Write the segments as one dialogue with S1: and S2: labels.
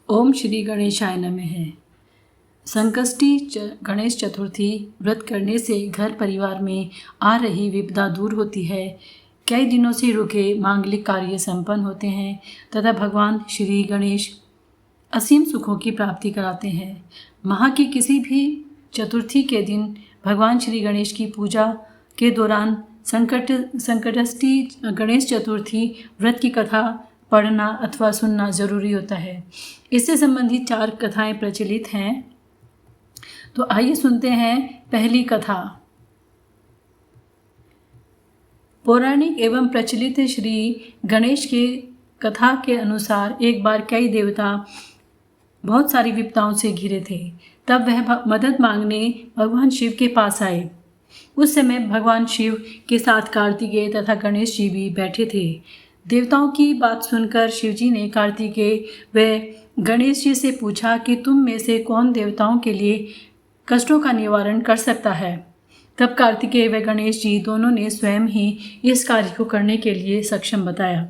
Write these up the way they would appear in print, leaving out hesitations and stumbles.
S1: ओम श्री गणेशाय नमः। संकष्टी गणेश चतुर्थी व्रत करने से घर परिवार में आ रही विपदा दूर होती है। कई दिनों से रुके मांगलिक कार्य संपन्न होते हैं तथा भगवान श्री गणेश असीम सुखों की प्राप्ति कराते हैं। माह की किसी भी चतुर्थी के दिन भगवान श्री गणेश की पूजा के दौरान संकष्टी गणेश चतुर्थी व्रत की कथा पढ़ना अथवा सुनना जरूरी होता है। इससे संबंधित 4 कथाएं प्रचलित हैं। तो आइए सुनते हैं पहली कथा। पौराणिक एवं प्रचलित श्री गणेश की कथा के अनुसार एक बार कई देवता बहुत सारी विपदाओं से घिरे थे। तब वह मदद मांगने भगवान शिव के पास आए। उस समय भगवान शिव के साथ कार्तिकेय तथा गणेश जी भी बैठे थे। देवताओं की बात सुनकर शिवजी ने कार्तिकेय व गणेश जी से पूछा कि तुम में से कौन देवताओं के लिए कष्टों का निवारण कर सकता है। तब कार्तिकेय व गणेश जी दोनों ने स्वयं ही इस कार्य को करने के लिए सक्षम बताया।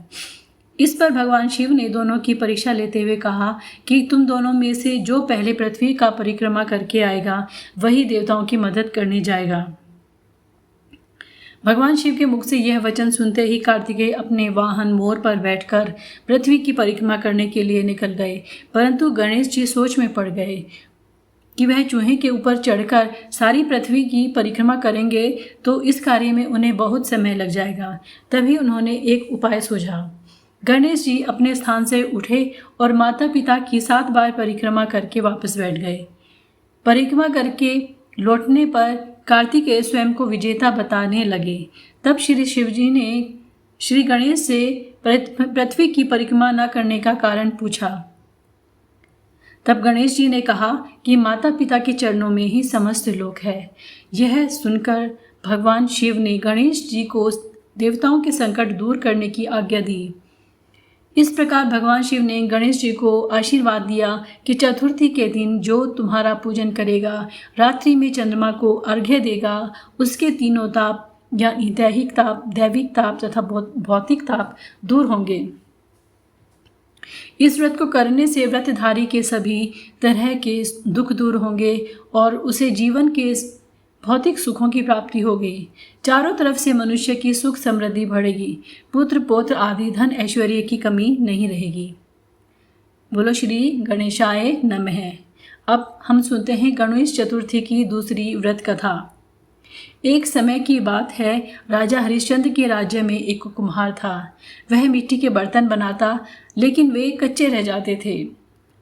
S1: इस पर भगवान शिव ने दोनों की परीक्षा लेते हुए कहा कि तुम दोनों में से जो पहले पृथ्वी का परिक्रमा करके आएगा वही देवताओं की मदद करने जाएगा। भगवान शिव के मुख से यह वचन सुनते ही कार्तिकेय अपने वाहन मोर पर बैठकर पृथ्वी की परिक्रमा करने के लिए निकल गए। परंतु गणेश जी सोच में पड़ गए कि वह चूहे के ऊपर चढ़कर सारी पृथ्वी की परिक्रमा करेंगे तो इस कार्य में उन्हें बहुत समय लग जाएगा। तभी उन्होंने एक उपाय सूझा। गणेश जी अपने स्थान से उठे और माता पिता की 7 बार परिक्रमा करके वापस बैठ गए। परिक्रमा करके लौटने पर कार्तिकेय स्वयं को विजेता बताने लगे। तब श्री शिवजी ने श्री गणेश से पृथ्वी की परिक्रमा न करने का कारण पूछा। तब गणेश जी ने कहा कि माता पिता के चरणों में ही समस्त लोक है। यह सुनकर भगवान शिव ने गणेश जी को देवताओं के संकट दूर करने की आज्ञा दी। इस प्रकार भगवान शिव ने गणेश जी को आशीर्वाद दिया कि चतुर्थी के दिन जो तुम्हारा पूजन करेगा, रात्रि में चंद्रमा को अर्घ्य देगा, उसके तीनों ताप यानी दैहिक ताप, दैविक ताप तथा भौतिक ताप दूर होंगे। इस व्रत को करने से व्रतधारी के सभी तरह के दुख दूर होंगे और उसे जीवन के भौतिक सुखों की प्राप्ति होगी। चारों तरफ से मनुष्य की सुख समृद्धि बढ़ेगी। पुत्र पौत्र आदि धन ऐश्वर्य की कमी नहीं रहेगी। बोलो श्री गणेशाय नमः। अब हम सुनते हैं गणेश चतुर्थी की दूसरी व्रत कथा। एक समय की बात है, राजा हरिश्चंद्र के राज्य में एक कुम्हार था। वह मिट्टी के बर्तन बनाता, लेकिन वे कच्चे रह जाते थे।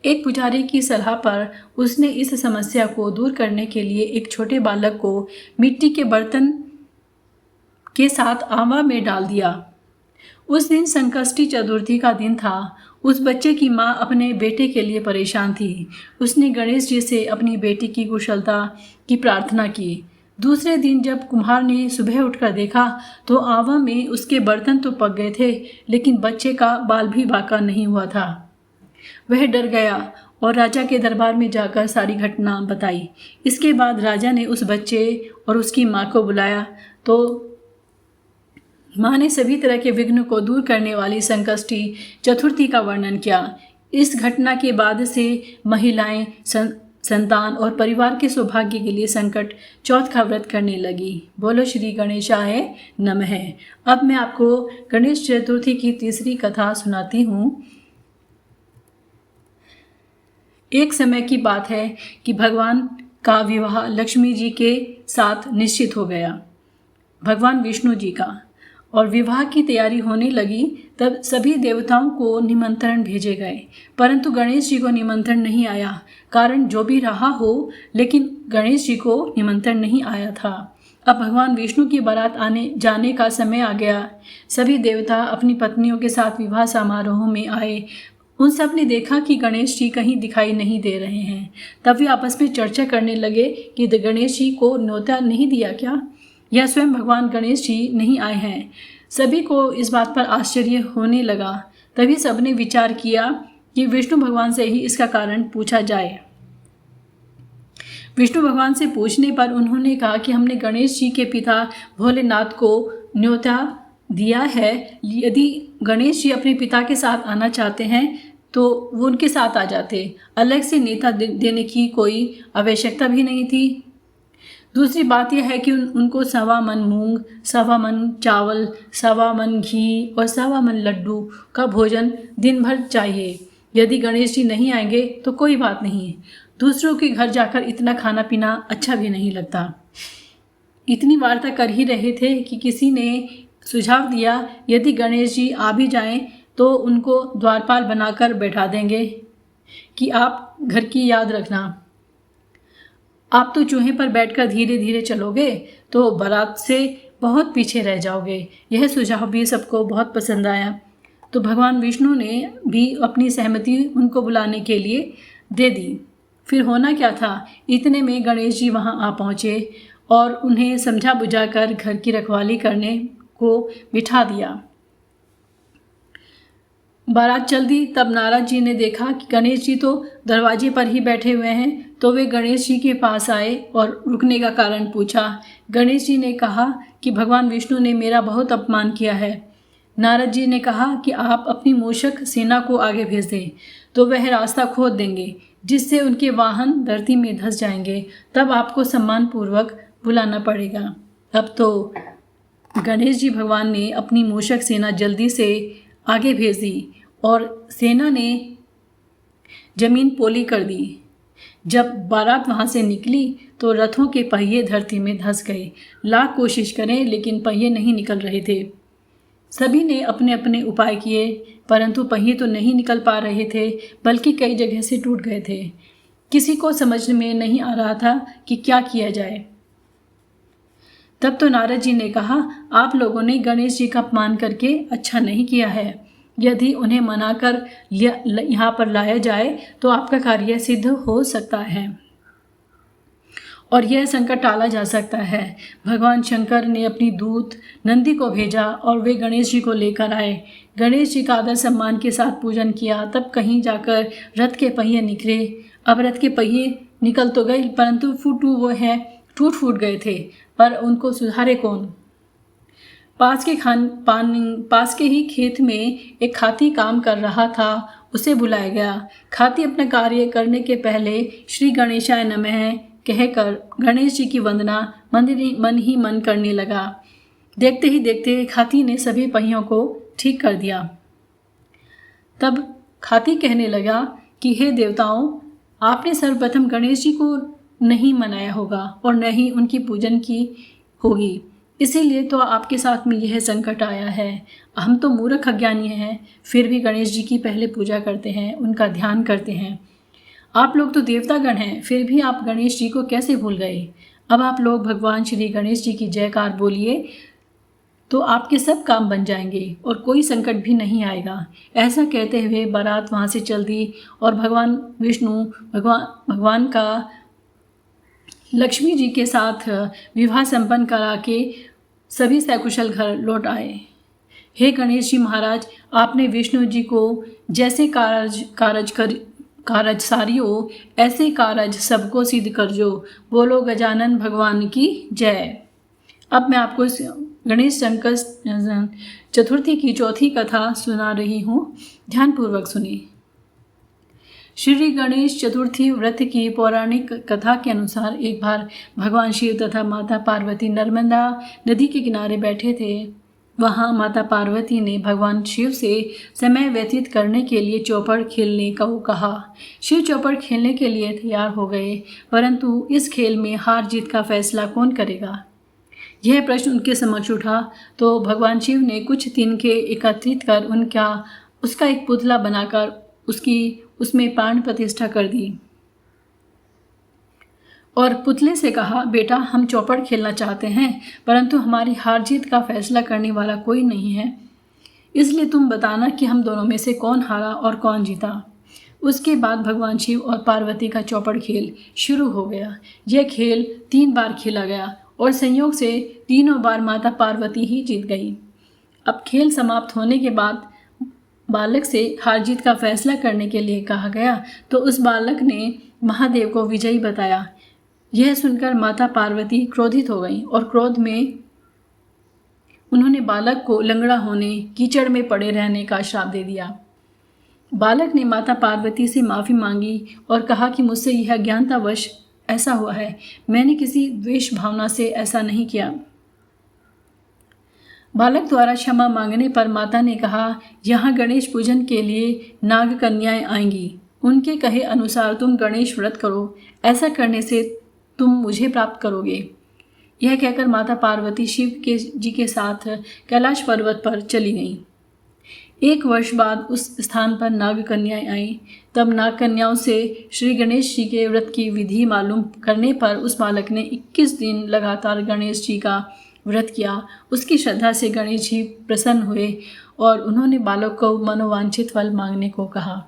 S1: एक पुजारी की सलाह पर उसने इस समस्या को दूर करने के लिए एक छोटे बालक को मिट्टी के बर्तन के साथ आवा में डाल दिया। उस दिन संकष्टी चतुर्थी का दिन था। उस बच्चे की माँ अपने बेटे के लिए परेशान थी। उसने गणेश जी से अपनी बेटी की कुशलता की प्रार्थना की। दूसरे दिन जब कुम्हार ने सुबह उठकर देखा तो आवा में उसके बर्तन तो पक गए थे, लेकिन बच्चे का बाल भी बाका नहीं हुआ था। वह डर गया और राजा के दरबार में जाकर सारी घटना बताई। इसके बाद राजा ने उस बच्चे और उसकी माँ को बुलाया तो माँ ने सभी तरह के विघ्न को दूर करने वाली संकष्टी चतुर्थी का वर्णन किया। इस घटना के बाद से महिलाएं संतान और परिवार के सौभाग्य के लिए संकट चौथ का व्रत करने लगी। बोलो श्री गणेशाय नमः। अब मैं आपको गणेश चतुर्थी की तीसरी कथा सुनाती हूँ। एक समय की बात है कि भगवान का विवाह लक्ष्मी जी के साथ निश्चित हो गया, भगवान विष्णु जी का, और विवाह की तैयारी होने लगी। तब सभी देवताओं को निमंत्रण भेजे गए, परंतु गणेश जी को निमंत्रण नहीं आया। कारण जो भी रहा हो, लेकिन गणेश जी को निमंत्रण नहीं आया था। अब भगवान विष्णु की बारात आने जाने का समय आ गया। सभी देवता अपनी पत्नियों के साथ विवाह समारोह में आए। उन सब ने देखा कि गणेश जी कहीं दिखाई नहीं दे रहे हैं। तब वे आपस में चर्चा करने लगे कि गणेश जी को न्योता नहीं दिया क्या, या स्वयं भगवान गणेश जी नहीं आए हैं। सभी को इस बात पर आश्चर्य होने लगा। तभी सबने विचार किया कि विष्णु भगवान से ही इसका कारण पूछा जाए। विष्णु भगवान से पूछने पर उन्होंने कहा कि हमने गणेश जी के पिता भोलेनाथ को न्योता दिया है। यदि गणेश जी अपने पिता के साथ आना चाहते हैं तो वो उनके साथ आ जाते। अलग से नेता देने की कोई आवश्यकता भी नहीं थी। दूसरी बात यह है कि उनको 1.25 मन मूंग, 1.25 मन चावल, 1.25 मन घी और 1.25 मन लड्डू का भोजन दिन भर चाहिए। यदि गणेश जी नहीं आएंगे तो कोई बात नहीं, दूसरों के घर जाकर इतना खाना पीना अच्छा भी नहीं लगता। इतनी वार्ता कर ही रहे थे कि किसी ने सुझाव दिया, यदि गणेश जी आ भी जाएं तो उनको द्वारपाल बनाकर बैठा देंगे कि आप घर की याद रखना। आप तो चूहे पर बैठकर धीरे धीरे चलोगे तो बारात से बहुत पीछे रह जाओगे। यह सुझाव भी सबको बहुत पसंद आया, तो भगवान विष्णु ने भी अपनी सहमति उनको बुलाने के लिए दे दी। फिर होना क्या था, इतने में गणेश जी वहाँ आ पहुँचे और उन्हें समझा बुझाकर घर की रखवाली करने को बिठा दिया। बारात चल दी, तब नारद जी ने देखा कि गणेश जी तो दरवाजे पर ही बैठे हुए हैं, तो वे गणेश जी के पास आए और रुकने का कारण पूछा। गणेश जी ने कहा कि भगवान विष्णु ने मेरा बहुत अपमान किया है। नारद जी ने कहा कि आप अपनी मूषक सेना को आगे भेज दें, तो वह रास्ता खोद देंगे, जिससे उनके वाहन धरती में धंस जाएंगे। तब आपको सम्मानपूर्वक बुलाना पड़ेगा। अब तो गणेश जी भगवान ने अपनी मूषक सेना जल्दी से आगे भेज दी और सेना ने जमीन पोली कर दी। जब बारात वहाँ से निकली तो रथों के पहिए धरती में धंस गए। लाख कोशिश करें लेकिन पहिए नहीं निकल रहे थे। सभी ने अपने अपने उपाय किए, परंतु पहिए तो नहीं निकल पा रहे थे, बल्कि कई जगह से टूट गए थे। किसी को समझ में नहीं आ रहा था कि क्या किया जाए। तब तो नारद जी ने कहा, आप लोगों ने गणेश जी का अपमान करके अच्छा नहीं किया है। यदि उन्हें मनाकर यहाँ पर लाया जाए तो आपका कार्य सिद्ध हो सकता है और यह संकट टाला जा सकता है। भगवान शंकर ने अपनी दूत नंदी को भेजा और वे गणेश जी को लेकर आए। गणेश जी का आदर सम्मान के साथ पूजन किया, तब कहीं जाकर रथ के पहिए निकले। अब रथ के पहिए निकल तो गए, परंतु टूट फूट गए थे, पर उनको सुधारे कौन। पास के ही खेत में एक खाती काम कर रहा था, उसे बुलाया गया। खाती अपना कार्य करने के पहले श्री गणेशाय नमः कहकर गणेश जी की वंदना मन ही मन करने लगा। देखते ही देखते खाती ने सभी पहियों को ठीक कर दिया। तब खाती कहने लगा कि हे देवताओं, आपने सर्वप्रथम गणेश जी को नहीं मनाया होगा और न ही उनकी पूजन की होगी, इसीलिए तो आपके साथ में यह संकट आया है। हम तो मूर्ख अज्ञानी हैं, फिर भी गणेश जी की पहले पूजा करते हैं, उनका ध्यान करते हैं। आप लोग तो देवतागण हैं, फिर भी आप गणेश जी को कैसे भूल गए। अब आप लोग भगवान श्री गणेश जी की जयकार बोलिए तो आपके सब काम बन जाएंगे और कोई संकट भी नहीं आएगा। ऐसा कहते हुए बारात वहाँ से चल दी और भगवान विष्णु भगवान का लक्ष्मी जी के साथ विवाह संपन्न करा के सभी सकुशल घर लौट आए। हे गणेश जी महाराज, आपने विष्णु जी को जैसे कारज सारियो ऐसे कारज सबको सिद्ध कर जो। बोलो गजानन भगवान की जय। अब मैं आपको गणेश शंकर चतुर्थी की चौथी कथा सुना रही हूँ, ध्यानपूर्वक सुनिए। श्री गणेश चतुर्थी व्रत की पौराणिक कथा के अनुसार एक बार भगवान शिव तथा माता पार्वती नर्मदा नदी के किनारे बैठे थे। वहाँ माता पार्वती ने भगवान शिव से समय व्यतीत करने के लिए चौपड़ खेलने को कहा। शिव चौपड़ खेलने के लिए तैयार हो गए, परंतु इस खेल में हार जीत का फैसला कौन करेगा, यह प्रश्न उनके समक्ष उठा। तो भगवान शिव ने कुछ तिनके एकत्रित कर उसका एक पुतला बनाकर उसमें प्राण प्रतिष्ठा कर दी और पुतले से कहा, बेटा हम चौपड़ खेलना चाहते हैं, परंतु हमारी हार जीत का फैसला करने वाला कोई नहीं है, इसलिए तुम बताना कि हम दोनों में से कौन हारा और कौन जीता। उसके बाद भगवान शिव और पार्वती का चौपड़ खेल शुरू हो गया। यह खेल 3 बार खेला गया और संयोग से तीनों बार माता पार्वती ही जीत गई। अब खेल समाप्त होने के बाद बालक से हार जीत का फैसला करने के लिए कहा गया, तो उस बालक ने महादेव को विजयी बताया। यह सुनकर माता पार्वती क्रोधित हो गई और क्रोध में उन्होंने बालक को लंगड़ा होने, कीचड़ में पड़े रहने का श्राप दे दिया। बालक ने माता पार्वती से माफ़ी मांगी और कहा कि मुझसे यह अज्ञानतावश ऐसा हुआ है, मैंने किसी द्वेष भावना से ऐसा नहीं किया। बालक द्वारा क्षमा मांगने पर माता ने कहा, यहाँ गणेश पूजन के लिए नाग कन्याएं आएंगी, उनके कहे अनुसार तुम गणेश व्रत करो, ऐसा करने से तुम मुझे प्राप्त करोगे। यह कहकर माता पार्वती शिव जी के साथ कैलाश पर्वत पर चली गईं। 1 वर्ष बाद उस स्थान पर नाग कन्याएं आईं। तब नाग कन्याओं से श्री गणेश जी के व्रत की विधि मालूम करने पर उस बालक ने 21 दिन लगातार गणेश जी का व्रत किया। उसकी श्रद्धा से गणेश जी प्रसन्न हुए और उन्होंने बालक को मनोवांछित फल मांगने को कहा।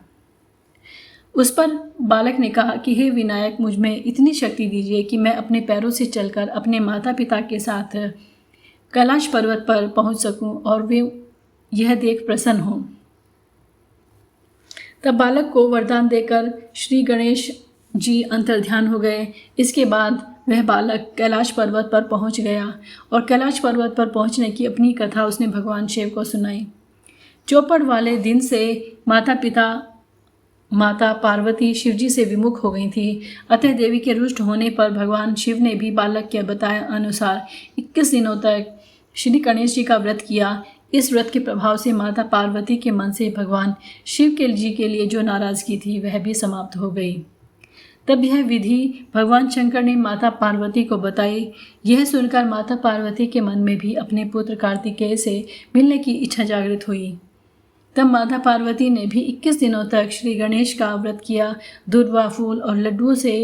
S1: उस पर बालक ने कहा कि हे विनायक, मुझ में इतनी शक्ति दीजिए कि मैं अपने पैरों से चलकर अपने माता पिता के साथ कैलाश पर्वत पर पहुंच सकूं और वे यह देख प्रसन्न हों। तब बालक को वरदान देकर श्री गणेश जी अंतर्ध्यान हो गए। इसके बाद वह बालक कैलाश पर्वत पर पहुंच गया और कैलाश पर्वत पर पहुंचने की अपनी कथा उसने भगवान शिव को सुनाई। चौपड़ वाले दिन से माता पार्वती शिवजी से विमुख हो गई थी। अतः देवी के रुष्ट होने पर भगवान शिव ने भी बालक के बताए अनुसार 21 दिनों तक श्री गणेश जी का व्रत किया। इस व्रत के प्रभाव से माता पार्वती के मन से भगवान शिव जी के लिए जो नाराजगी थी वह भी समाप्त हो गई। तब यह विधि भगवान शंकर ने माता पार्वती को बताई। यह सुनकर माता पार्वती के मन में भी अपने पुत्र कार्तिकेय से मिलने की इच्छा जागृत हुई। तब माता पार्वती ने भी 21 दिनों तक श्री गणेश का व्रत किया। दूर्वा फूल और लड्डुओं से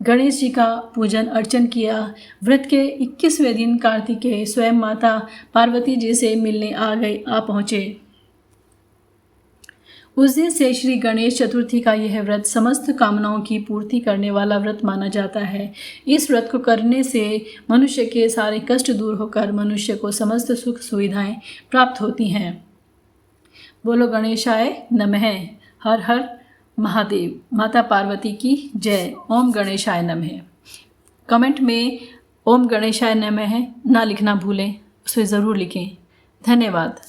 S1: गणेश जी का पूजन अर्चन किया। व्रत के 21वें दिन कार्तिकेय स्वयं माता पार्वती जी से मिलने आ पहुँचे। उस दिन से श्री गणेश चतुर्थी का यह व्रत समस्त कामनाओं की पूर्ति करने वाला व्रत माना जाता है। इस व्रत को करने से मनुष्य के सारे कष्ट दूर होकर मनुष्य को समस्त सुख सुविधाएं प्राप्त होती हैं। बोलो गणेशाय नमः। हर हर महादेव। माता पार्वती की जय। ओम गणेशाय नमः। कमेंट में ओम गणेशाय नमः ना लिखना भूलें, उसे ज़रूर लिखें। धन्यवाद।